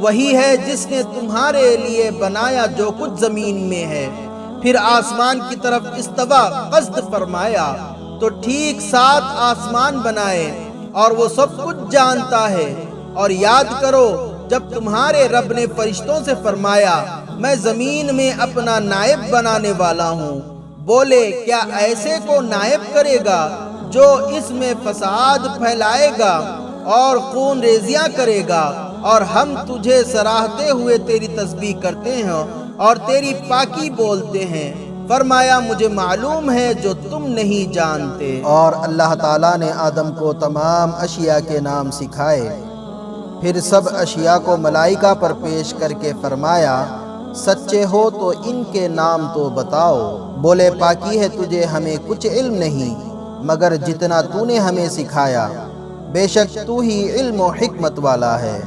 वही है जिसने तुम्हारे लिए बनाया जो कुछ जमीन में है, फिर आसमान की तरफ इस्तवा कस्द फरमाया तो ठीक 7 आसमान बनाए, और वो सब कुछ जानता है। और याद करो जब तुम्हारे रब ने फरिश्तों से फरमाया मैं जमीन में अपना नायब बनाने वाला हूँ, बोले क्या ऐसे को नायब करेगा जो इसमें फसाद फैलाएगा और खून रेजियां करेगा, और हम तुझे सराहते हुए तेरी तस्बीह करते हैं और तेरी पाकी बोलते हैं। फरमाया मुझे मालूम है जो तुम नहीं जानते। और अल्लाह ताला ने आदम को तमाम अशिया के नाम सिखाए। फिर सब अशिया को मलाइका पर पेश करके फरमाया सच्चे हो तो इनके नाम तो बताओ। बोले पाकी है तुझे, हमें कुछ इल्म नहीं मगर जितना तूने हमें सिखाया, बेशक तू ही इल्म और हिकमत वाला है।